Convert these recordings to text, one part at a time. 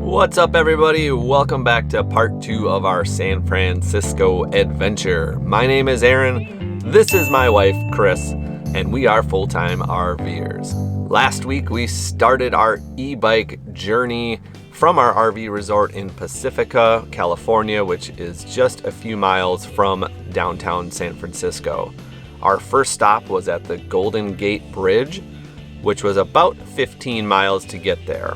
What's up, everybody? Welcome back to part 2 of our San Francisco adventure. My name is Aaron, this is my wife, Chris, and we are full-time RVers. Last week, we started our e-bike journey from our RV resort in Pacifica, California, which is just a few miles from downtown San Francisco. Our first stop was at the Golden Gate Bridge, which was about 15 miles to get there.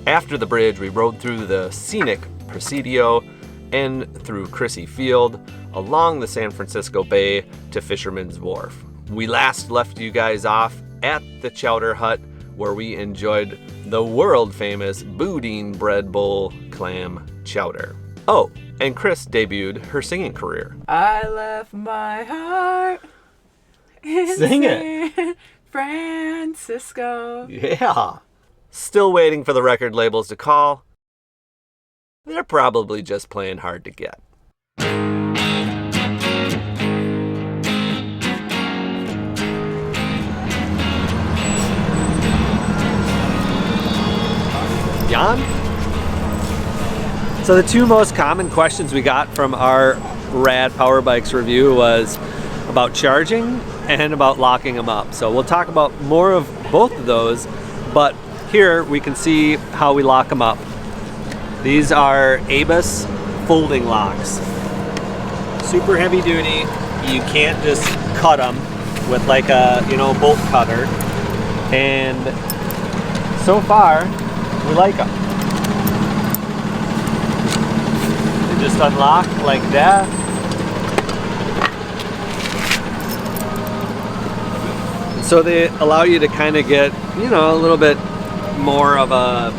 After the bridge, we rode through the scenic Presidio and through Crissy Field, along the San Francisco Bay to Fisherman's Wharf. We last left you guys off at the Chowder Hut, where we enjoyed the world-famous Boudin Bread Bowl clam chowder. Oh, and Chris debuted her singing career. I left my heart in Sing it. San Francisco. Yeah. Still waiting for the record labels to call. They're probably just playing hard to get. Jan? So the two most common questions we got from our Rad Power Bikes review was about charging and about locking them up. So we'll talk about more of both of those, but here we can see how we lock them up. These are Abus folding locks. Super heavy duty. You can't just cut them with like a, bolt cutter. And so far, we like them. They just unlock like that. So they allow you to kind of get, a little bit more of a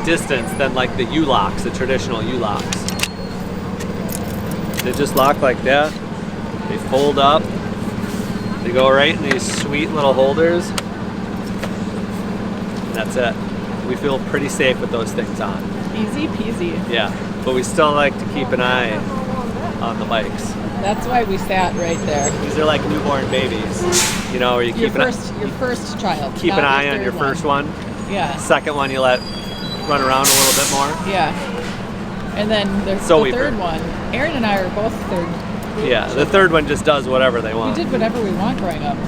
distance than like the U-locks, the traditional U-locks. They just lock like that. They fold up. They go right in these sweet little holders. And that's it. We feel pretty safe with those things on. Easy peasy. Yeah, but we still like to keep an eye on the bikes. That's why we sat right there. These are like newborn babies, where you keep your first child. Keep an eye on your first one. Yeah. Second one you let run around a little bit more. Yeah. And then the third one. Aaron and I are both third. Yeah, the third one just does whatever they want. We did whatever we want growing up.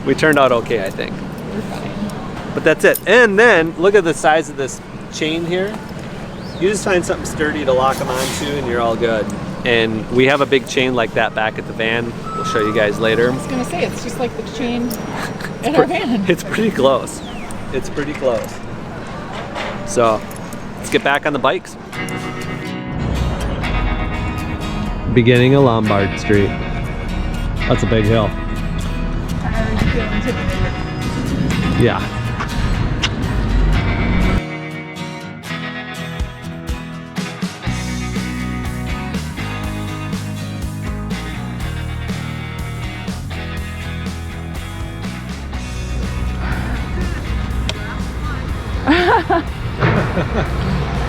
We turned out okay, I think. We're fine. But that's it. And then look at the size of this chain here. You just find something sturdy to lock them onto and you're all good. And we have a big chain like that back at the van. We'll show you guys later. I was going to say, it's just like the chain in our van. It's pretty close. It's pretty close. So, let's get back on the bikes. Beginning of Lombard Street. That's a big hill. Yeah.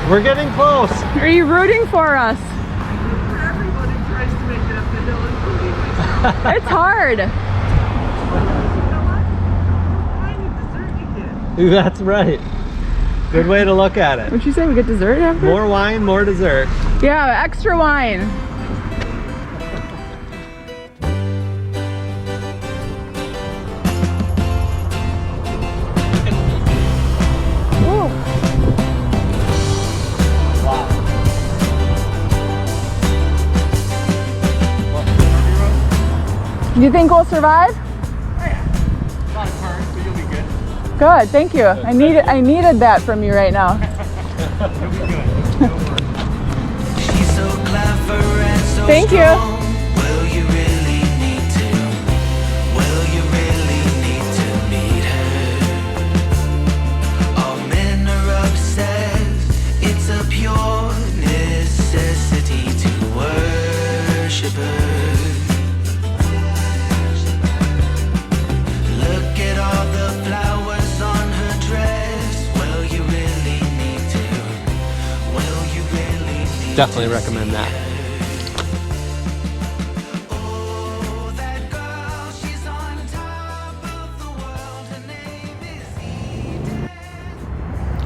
We're getting close. Are you rooting for us? Everybody tries to make it up the hill, including myself. It's hard. You know what? Find a dessert you get. That's right. Good way to look at it. What'd you say? We get dessert after? More wine, more dessert. Yeah, extra wine. Do you think we'll survive? Oh yeah. A lot of cars, but you'll be good. Good, thank you. I needed that from you right now. You'll be good. She's so clever and so Thank you. strong. Will you really need to? Will you really need to meet her? All men are obsessed. It's a pure necessity to worship her. Look at all the flowers on her dress. Will you really need to? Will you really need to? Definitely recommend that. Oh, that girl, she's on top of the world. Her name is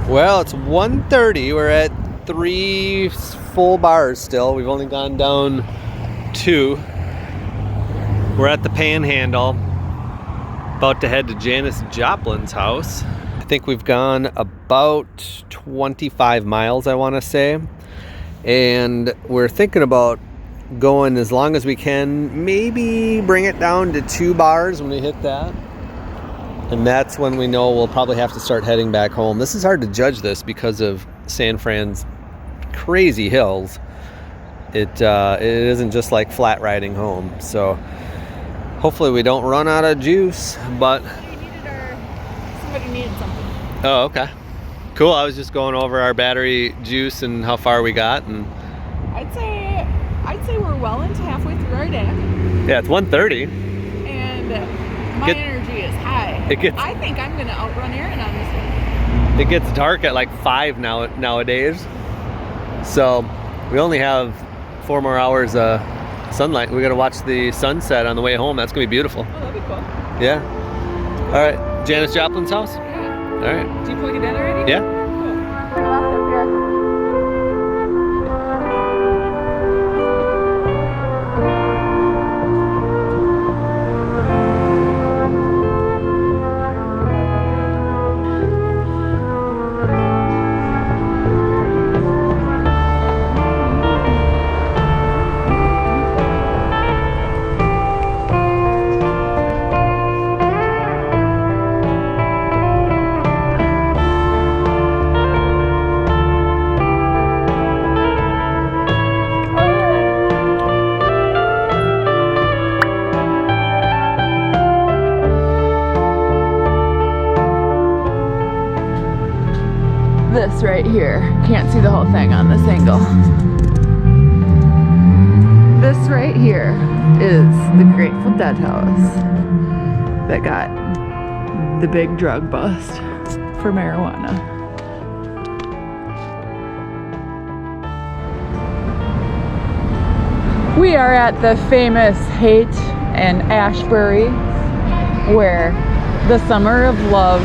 Well, it's 1:30. We're at 3 full bars still. We've only gone down 2. We're at the Panhandle, about to head to Janice Joplin's house. I think we've gone about 25 miles, I want to say. And we're thinking about going as long as we can, maybe bring it down to 2 bars when we hit that. And that's when we know we'll probably have to start heading back home. This is hard to judge this because of San Fran's crazy hills. It isn't just like flat riding home. So hopefully we don't run out of juice, but... Somebody needed something. Oh, okay. Cool. I was just going over our battery juice and how far we got. And I'd say we're well into halfway through our day. yeah, it's 1:30. And my energy is high. I think I'm going to outrun Aaron on this one. It gets dark at like 5 nowadays. So we only have 4 more hours of sunlight. We got to watch the sunset on the way home. That's going to be beautiful. Oh, that'd be cool. Yeah. All right. Janice Joplin's house? Yeah. All right. Did you plug it in already? Yeah. This right here. Can't see the whole thing on this angle. This right here is the Grateful Dead house that got the big drug bust for marijuana. We are at the famous Haight and Ash Brewery, where the summer of love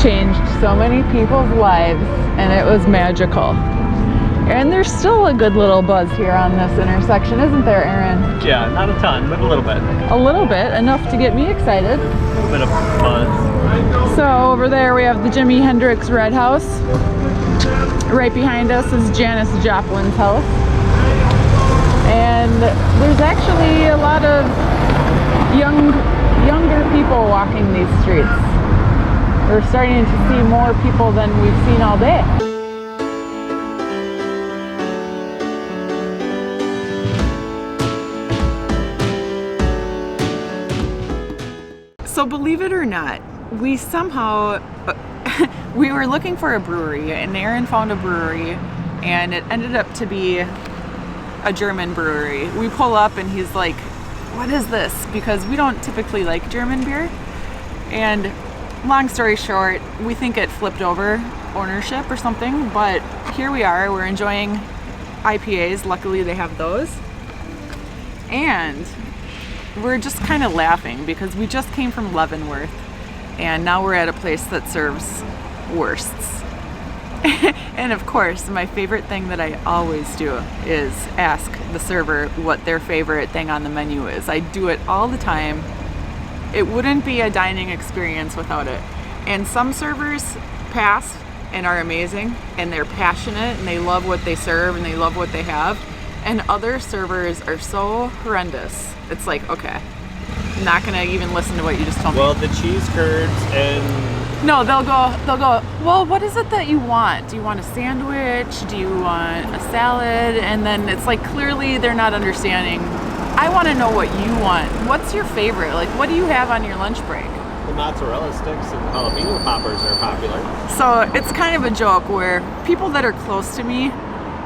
changed so many people's lives, and it was magical. And there's still a good little buzz here on this intersection, isn't there, Aaron? Yeah, not a ton, but a little bit. A little bit, enough to get me excited. A little bit of buzz. So over there we have the Jimi Hendrix Red House. Right behind us is Janice Joplin's house. And there's actually a lot of younger people walking these streets. We're starting to see more people than we've seen all day. So believe it or not, we somehow, we were looking for a brewery, and Aaron found a brewery, and it ended up to be a German brewery. We pull up and he's like, what is this? Because we don't typically like German beer. And long story short, we think it flipped over ownership or something, but here we are, we're enjoying IPAs. Luckily they have those. And we're just kind of laughing because we just came from Leavenworth and now we're at a place that serves wursts. And of course, my favorite thing that I always do is ask the server what their favorite thing on the menu is. I do it all the time. It wouldn't be a dining experience without it. And some servers pass and are amazing and they're passionate and they love what they serve and they love what they have. And other servers are so horrendous. It's like, okay, I'm not gonna even listen to what you just told me. Well, the cheese curds and... No, they'll go, well, what is it that you want? Do you want a sandwich? Do you want a salad? And then it's like, clearly they're not understanding. I want to know what you want. What's your favorite? Like, what do you have on your lunch break? The mozzarella sticks and jalapeno poppers are popular. So it's kind of a joke where people that are close to me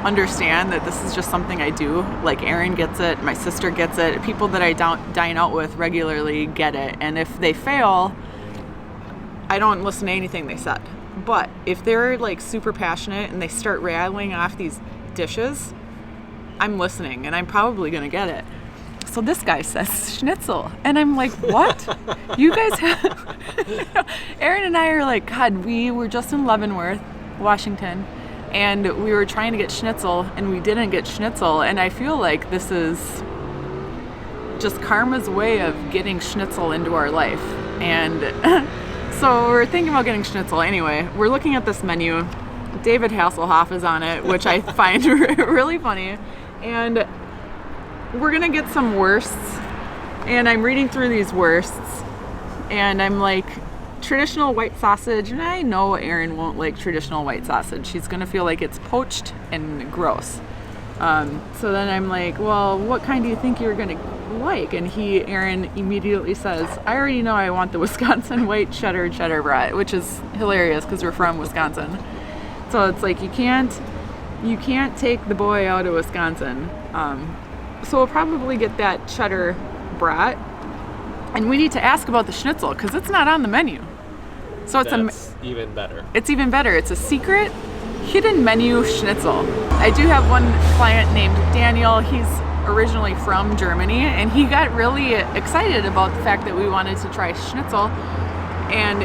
understand that this is just something I do. Like Aaron gets it, my sister gets it, people that I dine out with regularly get it. And if they fail, I don't listen to anything they said. But if they're like super passionate and they start rattling off these dishes, I'm listening and I'm probably gonna get it. so this guy says schnitzel. And I'm like, what? You guys have... Aaron and I are like, God, we were just in Leavenworth, Washington, and we were trying to get schnitzel, and we didn't get schnitzel. And I feel like this is just karma's way of getting schnitzel into our life. And so we're thinking about getting schnitzel. Anyway, we're looking at this menu. David Hasselhoff is on it, which I find really funny. And we're gonna get some wursts. And I'm reading through these wursts, and I'm like, traditional white sausage. And I know Erin won't like traditional white sausage. She's gonna feel like it's poached and gross. So then I'm like, well, what kind do you think you're gonna like? And Aaron immediately says, I already know I want the Wisconsin white cheddar brat, which is hilarious because we're from Wisconsin. So it's like, you can't take the boy out of Wisconsin. So we'll probably get that cheddar brat, and we need to ask about the schnitzel because it's not on the menu. So it's even better. It's even better. It's a secret hidden menu schnitzel. I do have one client named Daniel. He's originally from Germany, and he got really excited about the fact that we wanted to try schnitzel. And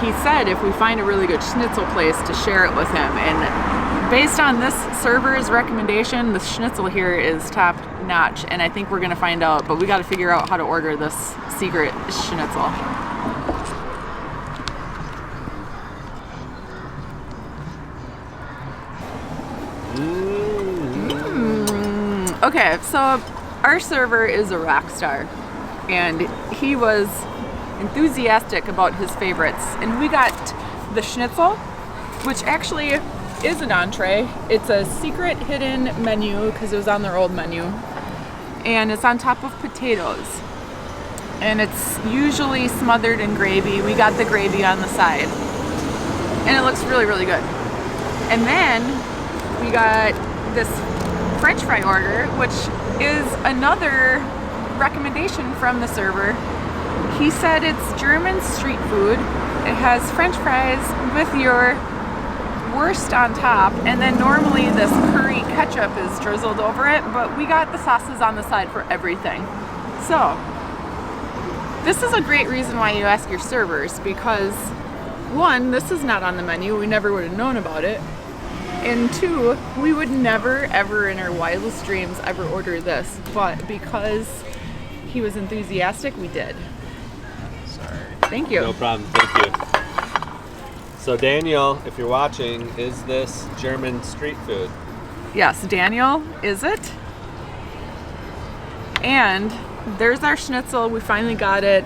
he said if we find a really good schnitzel place to share it with him. And based on this server's recommendation, the schnitzel here is top notch, and I think we're gonna find out, but we gotta figure out how to order this secret schnitzel. Okay, so our server is a rock star, and he was enthusiastic about his favorites, and we got the schnitzel, which actually is an entree. It's a secret hidden menu because it was on their old menu, and it's on top of potatoes, and it's usually smothered in gravy. We got the gravy on the side, and it looks really, really good. And then we got this French fry order, which is another recommendation from the server. He said it's German street food. It has French fries with your wurst on top, and then normally this curry ketchup is drizzled over it, but we got the sauces on the side for everything. So this is a great reason why you ask your servers, because one, this is not on the menu. We never would have known about it. And two, we would never, ever in our wildest dreams ever order this. But because he was enthusiastic, we did. Sorry. Thank you. No problem. Thank you. So Daniel, if you're watching, is this German street food? Yes, Daniel, is it? And there's our schnitzel. We finally got it.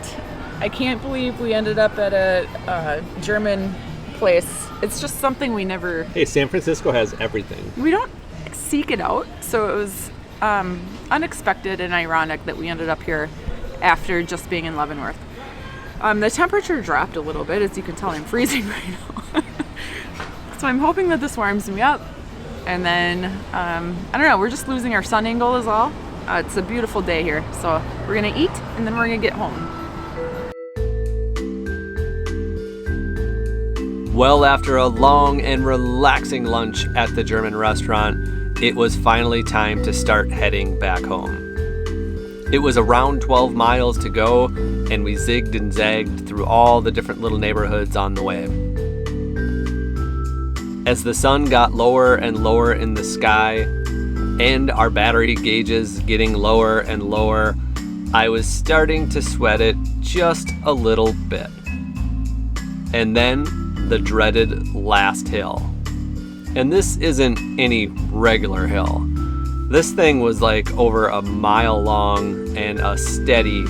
I can't believe we ended up at a German place. It's just something we never... Hey, San Francisco has everything. We don't seek it out, so it was unexpected and ironic that we ended up here after just being in Leavenworth. The temperature dropped a little bit. As you can tell, I'm freezing right now. So I'm hoping that this warms me up. And then, I don't know, we're just losing our sun angle is all. It's a beautiful day here. So we're going to eat, and then we're going to get home. Well, after a long and relaxing lunch at the German restaurant, it was finally time to start heading back home. It was around 12 miles to go, and we zigged and zagged through all the different little neighborhoods on the way. As the sun got lower and lower in the sky, and our battery gauges getting lower and lower, I was starting to sweat it just a little bit. And then the dreaded last hill. And this isn't any regular hill. This thing was like over a mile long and a steady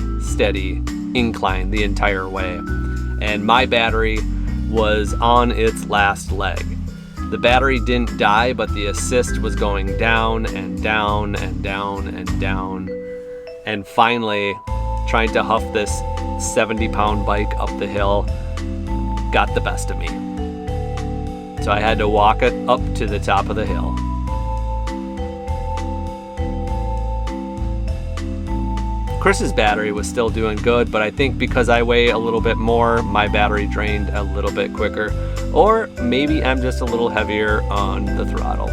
incline the entire way. And my battery was on its last leg. The battery didn't die, but the assist was going down and down and down and down. And finally, trying to huff this 70-pound bike up the hill got the best of me. So I had to walk it up to the top of the hill. Chris's battery was still doing good, but I think because I weigh a little bit more, my battery drained a little bit quicker. Or maybe I'm just a little heavier on the throttle.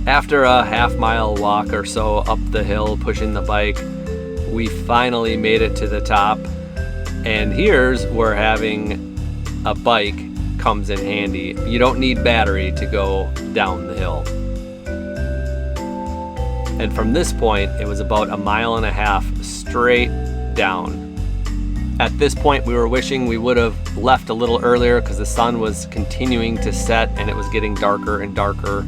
After a half-mile walk or so up the hill pushing the bike, we finally made it to the top. And here's where having a bike comes in handy. You don't need battery to go down the hill. And from this point, it was about 1.5 miles straight down. At this point, we were wishing we would have left a little earlier because the sun was continuing to set and it was getting darker and darker.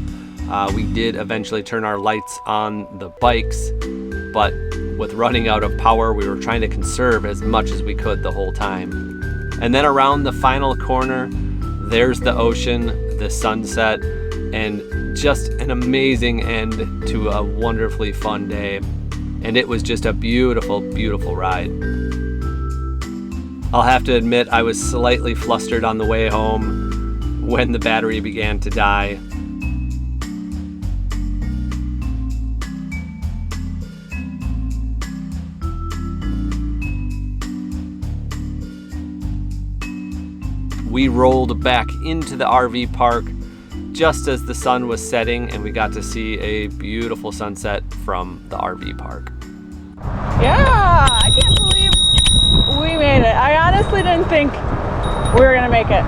We did eventually turn our lights on the bikes, but with running out of power, we were trying to conserve as much as we could the whole time. And then around the final corner, there's the ocean, the sunset, and just an amazing end to a wonderfully fun day. And it was just a beautiful, beautiful ride. I'll have to admit I was slightly flustered on the way home when the battery began to die. We rolled back into the RV park just as the sun was setting, and we got to see a beautiful sunset from the RV park. Yeah, I can't believe we made it. I honestly didn't think we were gonna make it.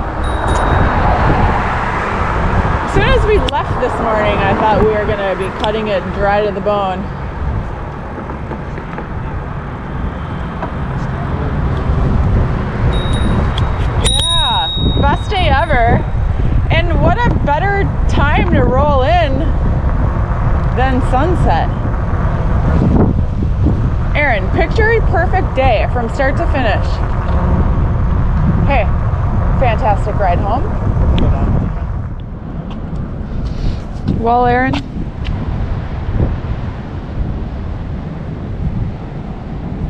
As soon as we left this morning, I thought we were gonna be cutting it dry to the bone. Best day ever, and what a better time to roll in than sunset. Aaron, picture a perfect day from start to finish. Hey, fantastic ride home. Well, Aaron,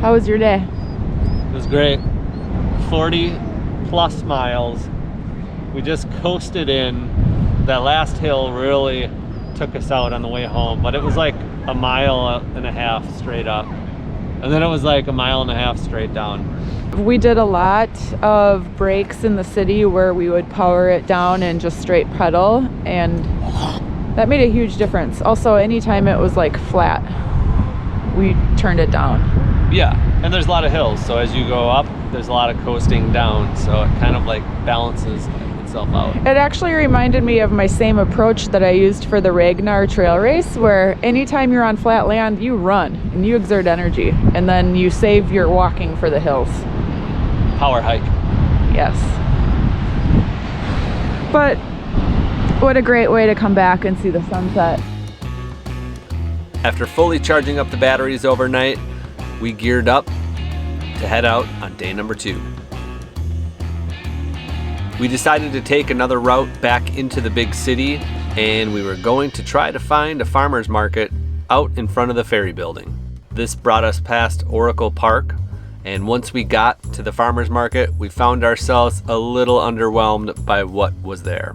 how was your day? It was great. 40 plus miles. We just coasted in. That last hill really took us out on the way home, but it was like 1.5 miles straight up. And then it was like 1.5 miles straight down. We did a lot of breaks in the city where we would power it down and just straight pedal, and that made a huge difference. Also, anytime it was like flat, we turned it down. Yeah, and there's a lot of hills, so as you go up, there's a lot of coasting down, so it kind of like balances itself out. It actually reminded me of my same approach that I used for the Ragnar trail race, where anytime you're on flat land, you run and you exert energy, and then you save your walking for the hills. Power hike. Yes. But what a great way to come back and see the sunset. After fully charging up the batteries overnight, we geared up to head out on day number 2. We decided to take another route back into the big city, and we were going to try to find a farmer's market out in front of the ferry building. This brought us past Oracle Park, and once we got to the farmer's market, we found ourselves a little underwhelmed by what was there.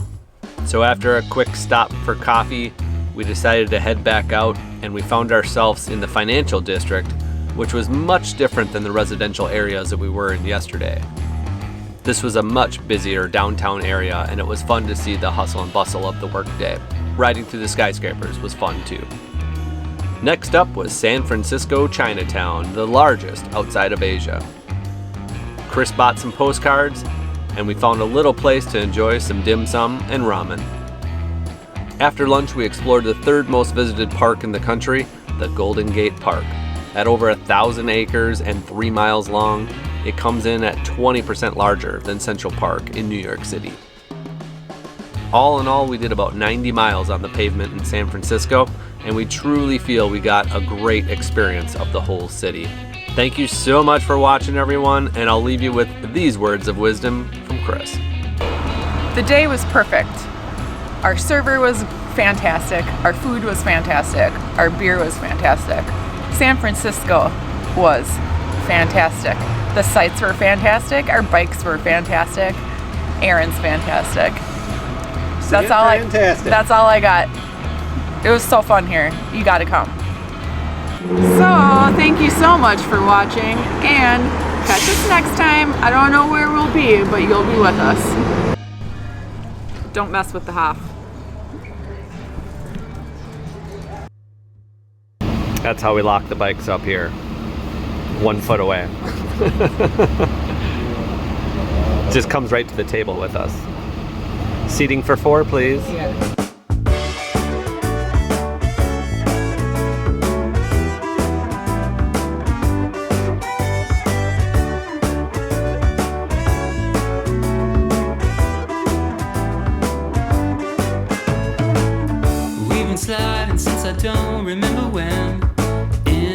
So after a quick stop for coffee, we decided to head back out, and we found ourselves in the financial district, which was much different than the residential areas that we were in yesterday. This was a much busier downtown area, and it was fun to see the hustle and bustle of the workday. Riding through the skyscrapers was fun too. Next up was San Francisco Chinatown, the largest outside of Asia. Chris bought some postcards, and we found a little place to enjoy some dim sum and ramen. After lunch, we explored the third most visited park in the country, the Golden Gate Park. At over 1,000 acres and 3 miles long, it comes in at 20% larger than Central Park in New York City. All in all, we did about 90 miles on the pavement in San Francisco, and we truly feel we got a great experience of the whole city. Thank you so much for watching, everyone, and I'll leave you with these words of wisdom from Chris. The day was perfect. Our server was fantastic. Our food was fantastic. Our beer was fantastic. San Francisco was fantastic. The sights were fantastic. Our bikes were fantastic. Aaron's fantastic. That's all I got. It was so fun here. You gotta come. So, thank you so much for watching, and catch us next time. I don't know where we'll be, but you'll be with us. Don't mess with the half. That's how we lock the bikes up here. 1 foot away. Just comes right to the table with us. Seating for 4, please. Yeah. We've been sliding since I don't remember when.